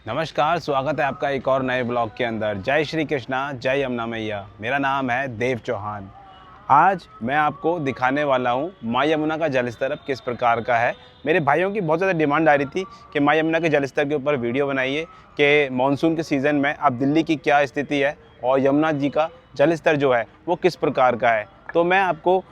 नमस्कार, स्वागत है आपका एक और नए ब्लॉग के अंदर। जय श्री कृष्णा, जय यमुना मैया। मेरा नाम है देव चौहान। आज मैं आपको दिखाने वाला हूँ माँ यमुना का जलस्तर अब किस प्रकार का है। मेरे भाइयों की बहुत ज़्यादा डिमांड आ रही थी कि माँ यमुना के जलस्तर के ऊपर वीडियो बनाइए कि मानसून के सीज़न में अब दिल्ली की क्या स्थिति है और यमुना जी का जलस्तर जो है वो किस प्रकार का है। तो मैं आपको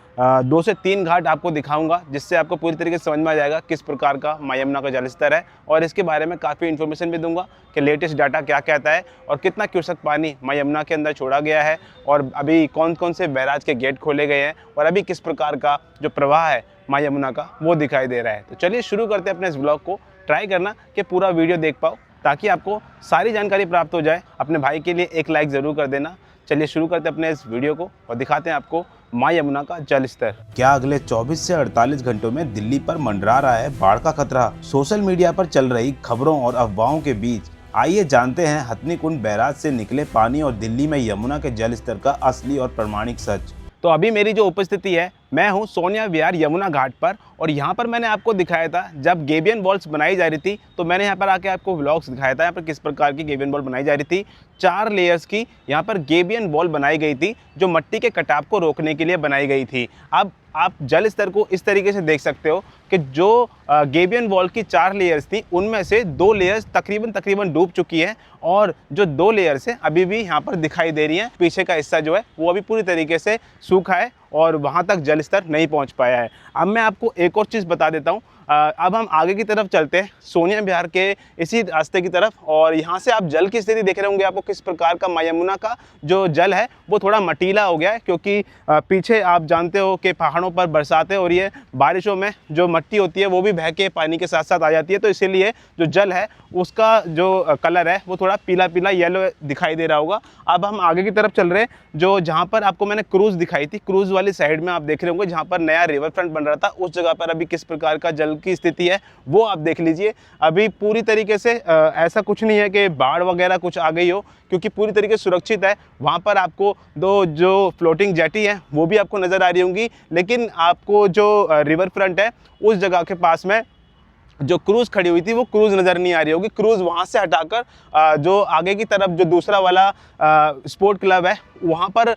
2 से 3 घाट आपको दिखाऊंगा, जिससे आपको पूरी तरीके से समझ में आ जाएगा किस प्रकार का माँ यमुना का जलस्तर है, और इसके बारे में काफ़ी इन्फॉर्मेशन भी दूंगा कि लेटेस्ट डाटा क्या कहता है और कितना क्यूसेक पानी माँ यमुना के अंदर छोड़ा गया है और अभी कौन कौन से बैराज के गेट खोले गए हैं और अभी किस प्रकार का जो प्रवाह है माँ यमुना का वो दिखाई दे रहा है। तो चलिए शुरू करते हैं अपने इस ब्लॉग को। ट्राई करना कि पूरा वीडियो देख पाओ ताकि आपको सारी जानकारी प्राप्त हो जाए। अपने भाई के लिए एक लाइक ज़रूर कर देना। चलिए शुरू करते हैं अपने इस वीडियो को और दिखाते हैं आपको माँ यमुना का जल स्तर। क्या अगले 24 से 48 घंटों में दिल्ली पर मंडरा रहा है बाढ़ का खतरा? सोशल मीडिया पर चल रही खबरों और अफवाहों के बीच आइए जानते हैं हथनीकुंड बैराज से निकले पानी और दिल्ली में यमुना के जल स्तर का असली और प्रमाणिक सच। तो अभी मेरी जो उपस्थिति है, मैं हूँ सोनिया विहार यमुना घाट पर, और यहाँ पर मैंने आपको दिखाया था जब गेबियन वॉल्स बनाई जा रही थी, तो मैंने यहाँ पर आके आपको व्लॉग्स दिखाया था यहाँ पर किस प्रकार की गेबियन वॉल बनाई जा रही थी। 4 लेयर्स की यहाँ पर गेबियन वॉल बनाई गई थी जो मिट्टी के कटाव को रोकने के लिए बनाई गई थी। अब आप जल स्तर को इस तरीके से देख सकते हो कि जो गेबियन वॉल की 4 लेयर्स थी उनमें से 2 लेयर्स तकरीबन डूब चुकी है और जो 2 लेयर्स है अभी भी यहाँ पर दिखाई दे रही हैं। पीछे का हिस्सा जो है वो अभी पूरी तरीके से सूखा है और वहाँ तक जल स्तर नहीं पहुँच पाया है। अब मैं आपको एक और चीज़ बता देता हूँ। अब हम आगे की तरफ चलते हैं सोनिया विहार के इसी रास्ते की तरफ, और यहाँ से आप जल की स्थिति देख रहे होंगे आपको किस प्रकार का माँ यमुना का जो जल है वो थोड़ा मटीला हो गया है, क्योंकि पीछे आप जानते हो कि पहाड़ों पर बरसातें हो रही है, बारिशों में जो मिट्टी होती है वो भी बह के पानी के साथ साथ आ जाती है, तो इसीलिए जो जल है उसका जो कलर है वो थोड़ा पीला पीला येलो दिखाई दे रहा होगा। अब हम आगे की तरफ चल रहे हैं, जो जहाँ पर आपको मैंने क्रूज़ दिखाई थी, क्रूज़ वाली साइड में आप देख रहे होंगे जहाँ पर नया रिवर फ्रंट बन रहा था, उस जगह पर अभी किस प्रकार का जल की स्थिति है वो आप देख लीजिए। अभी पूरी तरीके से ऐसा कुछ नहीं है कि बाढ़ वगैरह कुछ आ गई हो, क्योंकि पूरी तरीके से सुरक्षित है। वहाँ पर आपको 2 जो फ्लोटिंग जेटी है वो भी आपको नज़र आ रही होंगी, लेकिन आपको जो रिवर फ्रंट है उस जगह के पास में जो क्रूज़ खड़ी हुई थी वो क्रूज़ नज़र नहीं आ रही होगी। क्रूज़ वहाँ से हटाकर जो आगे की तरफ जो दूसरा वाला स्पोर्ट क्लब है वहाँ पर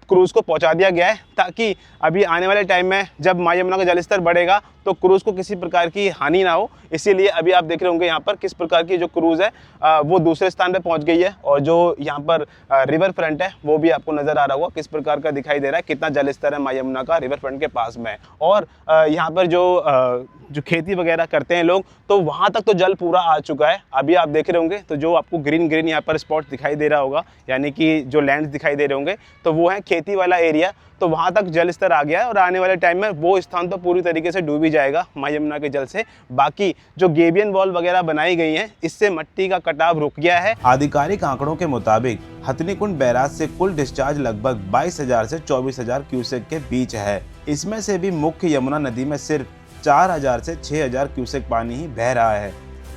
क्रूज़ को पहुंचा दिया गया है, ताकि अभी आने वाले टाइम में जब माँ यमुना का जलस्तर बढ़ेगा तो क्रूज़ को किसी प्रकार की हानि ना हो। इसीलिए अभी आप देख रहे होंगे यहाँ पर किस प्रकार की जो क्रूज़ है वो दूसरे स्थान पे पहुँच गई है, और जो यहाँ पर रिवर फ्रंट है वो भी आपको नज़र आ रहा होगा किस प्रकार का दिखाई दे रहा है, कितना जलस्तर है माँ यमुना का रिवर फ्रंट के पास में। और यहाँ पर जो खेती वगैरह करते हैं लोग, तो वहाँ तक तो जल पूरा आ चुका है। अभी आप देख रहे होंगे तो जो आपको ग्रीन ग्रीन यहाँ पर स्पॉट दिखाई दे रहा होगा, यानी कि जो लैंड्स दिखाई दे रहे होंगे, तो वो है खेती वाला एरिया, तो वहाँ तक जल स्तर आ गया है और आने वाले टाइम में वो स्थान तो पूरी तरीके से डूब ही जाएगा माँ यमुना के जल से। बाकी जो गेबियन वॉल वगैरह बनाई गई हैं, इससे मिट्टी का कटाव रुक गया है। आधिकारिक आंकड़ों के मुताबिक हथनीकुंड बैराज से कुल डिस्चार्ज लगभग 22,000 से 24,000 क्यूसेक के बीच है। इसमें से भी मुख्य यमुना नदी में सिर्फ 4,000 से 6,000 क्यूसेक पानी ही बह रहा है,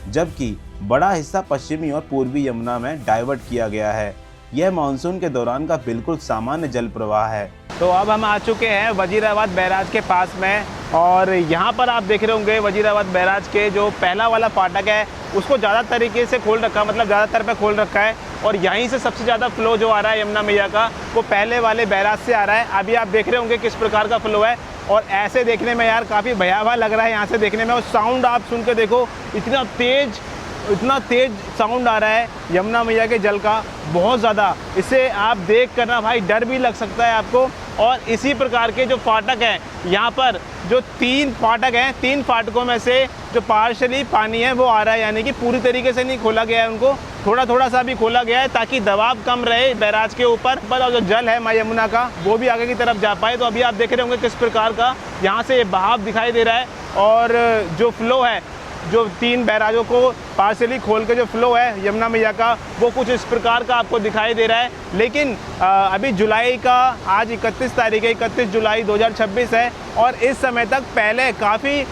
जबकि बड़ा हिस्सा पश्चिमी और पूर्वी यमुना में डाइवर्ट किया गया है। यह मानसून के दौरान का बिल्कुल सामान्य जल प्रवाह है। तो अब हम आ चुके हैं वजीराबाद बैराज के पास में, और यहाँ पर आप देख रहे होंगे वजीराबाद बैराज के जो पहला वाला फाटक है उसको ज़्यादा तरीके से खोल रखा, मतलब ज़्यादातर पे खोल रखा है, और यहीं से सबसे ज़्यादा फ्लो जो आ रहा है यमुना मैया का वो पहले वाले बैराज से आ रहा है। अभी आप देख रहे होंगे किस प्रकार का फ्लो है, और ऐसे देखने में यार काफ़ी भयावह लग रहा है यहाँ से देखने में। और साउंड आप सुन के देखो, इतना तेज साउंड आ रहा है यमुना मैया के जल का, बहुत ज़्यादा। इसे आप देख कर ना भाई डर भी लग सकता है आपको। और इसी प्रकार के जो फाटक हैं, यहाँ पर जो 3 फाटक हैं, 3 फाटकों में से जो पार्शली पानी है वो आ रहा है, यानी कि पूरी तरीके से नहीं खोला गया है, उनको थोड़ा थोड़ा सा भी खोला गया है ताकि दबाव कम रहे बैराज के ऊपर, और जो जल है माँ यमुना का वो भी आगे की तरफ जा पाए। तो अभी आप देख रहे होंगे किस प्रकार का यहाँ से बहाव दिखाई दे रहा है, और जो फ्लो है जो 3 बैराजों को पार्शली खोल के जो फ्लो है यमुना मैया का वो कुछ इस प्रकार का आपको दिखाई दे रहा है। लेकिन अभी जुलाई का आज 31 तारीख है, 31 जुलाई 2026 है, और इस समय तक पहले काफ़ी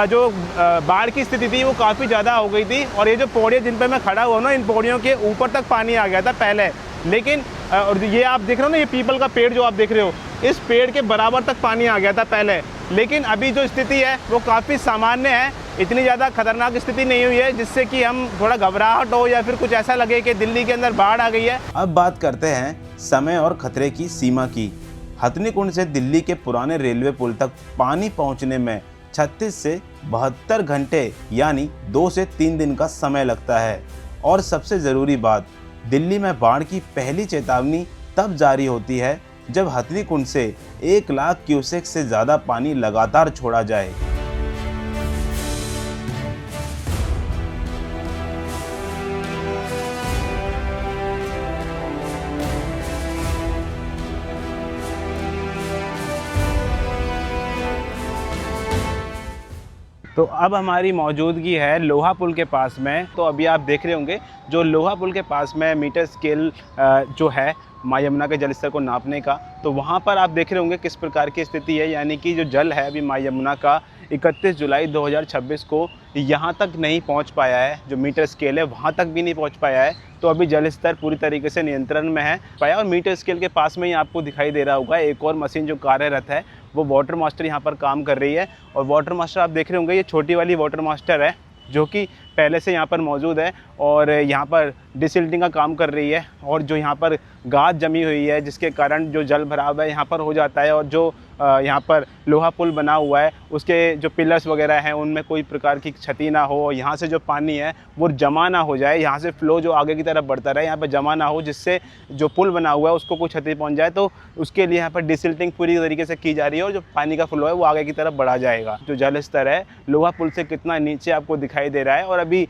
जो बाढ़ की स्थिति थी वो काफ़ी ज़्यादा हो गई थी, और ये जो पौड़ियाँ जिन पर मैं खड़ा हुआ ना, इन पौड़ियों के ऊपर तक पानी आ गया था पहले। लेकिन और ये आप देख रहे हो ना, ये पीपल का पेड़ जो आप देख रहे हो, इस पेड़ के बराबर तक पानी आ गया था पहले, लेकिन अभी जो स्थिति है वो काफ़ी सामान्य है, इतनी ज़्यादा खतरनाक स्थिति नहीं हुई है जिससे कि हम थोड़ा घबराहट हो या फिर कुछ ऐसा लगे कि दिल्ली के अंदर बाढ़ आ गई है। अब बात करते हैं समय और खतरे की सीमा की। हथनीकुंड से दिल्ली के पुराने रेलवे पुल तक पानी पहुंचने में 36 से 72 घंटे यानी 2 से 3 दिन का समय लगता है। और सबसे ज़रूरी बात, दिल्ली में बाढ़ की पहली चेतावनी तब जारी होती है जब हथनीकुंड से 1 लाख क्यूसेक से ज़्यादा पानी लगातार छोड़ा जाए। तो अब हमारी मौजूदगी है लोहा पुल के पास में। तो अभी आप देख रहे होंगे जो लोहा पुल के पास में मीटर स्केल जो है माँ यमुना के जल स्तर को नापने का, तो वहाँ पर आप देख रहे होंगे किस प्रकार की स्थिति है। यानी कि जो जल है अभी माँ यमुना का 31 जुलाई 2026 को यहाँ तक नहीं पहुँच पाया है, जो मीटर स्केल है वहाँ तक भी नहीं पहुँच पाया है। तो अभी जल स्तर पूरी तरीके से नियंत्रण में है पाया। और मीटर स्केल के पास में ही आपको दिखाई दे रहा होगा एक और मशीन जो कार्यरत है, वो वाटर मास्टर यहाँ पर काम कर रही है। और वाटर मास्टर आप देख रहे होंगे ये छोटी वाली वाटर मास्टर है जो कि पहले से यहाँ पर मौजूद है और यहाँ पर डिसिल्टिंग का काम कर रही है। और जो यहाँ पर गाद जमी हुई है जिसके कारण जो जल भराव है यहाँ पर हो जाता है, और जो यहाँ पर लोहा पुल बना हुआ है उसके जो पिलर्स वगैरह हैं उनमें कोई प्रकार की क्षति ना हो, यहाँ से जो पानी है वो जमा ना हो जाए, यहाँ से फ्लो जो आगे की तरफ बढ़ता रहे, यहाँ पर जमा ना हो जिससे जो पुल बना हुआ है उसको कोई क्षति पहुँच जाए। तो उसके लिए यहाँ पर डिसिल्टिंग पूरी तरीके से की जा रही है और जो पानी का फ्लो है वो आगे की तरफ बढ़ा जाएगा। जो जल स्तर है लोहा पुल से कितना नीचे आपको दिखाई दे रहा है। और अभी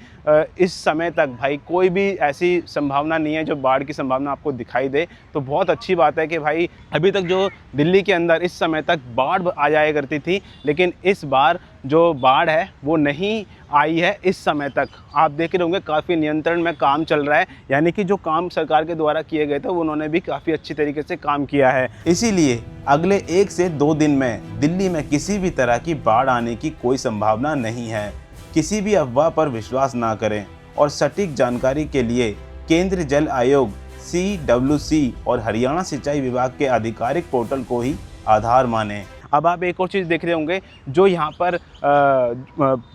इस समय तक भाई कोई भी ऐसी संभावना नहीं है जो बाढ़ की संभावना आपको दिखाई दे। तो बहुत अच्छी बात है कि भाई अभी तक जो दिल्ली के अंदर इस समय तक बाढ़ आ जाया करती थी, लेकिन इस बार जो बाढ़ है वो नहीं आई है इस समय तक। आप देख रहे होंगे काफ़ी नियंत्रण में काम चल रहा है, यानी कि जो काम सरकार के द्वारा किए गए थे उन्होंने भी काफ़ी अच्छी तरीके से काम किया है। इसीलिए अगले 1 से 2 दिन में दिल्ली में किसी भी तरह की बाढ़ आने की कोई संभावना नहीं है। किसी भी अफवाह पर विश्वास ना करें और सटीक जानकारी के लिए केंद्रीय जल आयोग CWC और हरियाणा सिंचाई विभाग के आधिकारिक पोर्टल को ही आधार मानें। अब आप एक और चीज़ देख रहे होंगे, जो यहाँ पर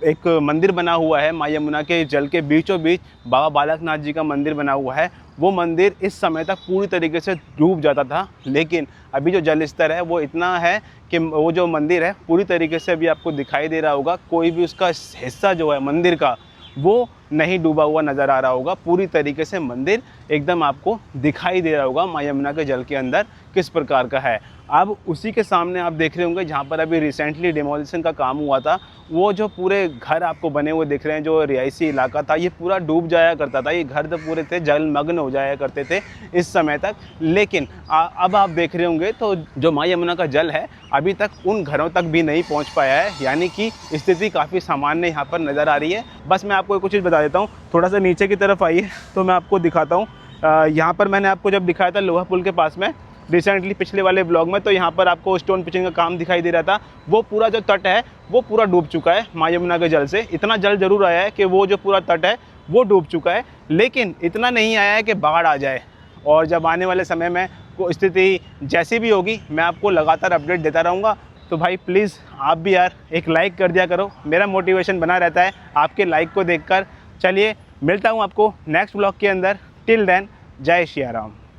एक मंदिर बना हुआ है माँ यमुना के जल के बीचों बीच बाबा बालकनाथ जी का मंदिर बना हुआ है। वो मंदिर इस समय तक पूरी तरीके से डूब जाता था, लेकिन अभी जो जल स्तर है वो इतना है कि वो जो मंदिर है पूरी तरीके से अभी आपको दिखाई दे रहा होगा, कोई भी उसका हिस्सा जो है मंदिर का वो नहीं डूबा हुआ नज़र आ रहा होगा। पूरी तरीके से मंदिर एकदम आपको दिखाई दे रहा होगा माँ यमुना के जल के अंदर किस प्रकार का है। अब उसी के सामने आप देख रहे होंगे जहाँ पर अभी रिसेंटली डिमोलिशन का काम हुआ था, वो जो पूरे घर आपको बने हुए दिख रहे हैं, जो रिहायशी इलाका था ये पूरा डूब जाया करता था, ये घर तो पूरे थे जलमग्न हो जाया करते थे इस समय तक। लेकिन अब आप देख रहे होंगे तो जो माँ यमुना का जल है अभी तक उन घरों तक भी नहीं पहुँच पाया है, यानी कि स्थिति काफ़ी सामान्य यहाँ पर नज़र आ रही है। बस मैं आपको कुछ चीज़ बता देता हूँ, थोड़ा सा नीचे की तरफ आइए तो मैं आपको दिखाता हूँ। यहाँ पर मैंने आपको जब दिखाया था लोहा पुल के पास में रिसेंटली पिछले वाले ब्लॉग में, तो यहाँ पर आपको स्टोन पिचिंग का काम दिखाई दे रहा था। वो पूरा जो तट है वो पूरा डूब चुका है माँ यमुना के जल से। इतना जल जरूर आया है कि वो जो पूरा तट है वो डूब चुका है, लेकिन इतना नहीं आया है कि बाढ़ आ जाए। और जब आने वाले समय में को स्थिति जैसी भी होगी मैं आपको लगातार अपडेट देता रहूँगा। तो भाई प्लीज़ आप भी यार एक लाइक कर दिया करो, मेरा मोटिवेशन बना रहता है आपके लाइक को देखकर। चलिए मिलता हूँ आपको नेक्स्ट ब्लॉग के अंदर। टिल देन जय श्री राम।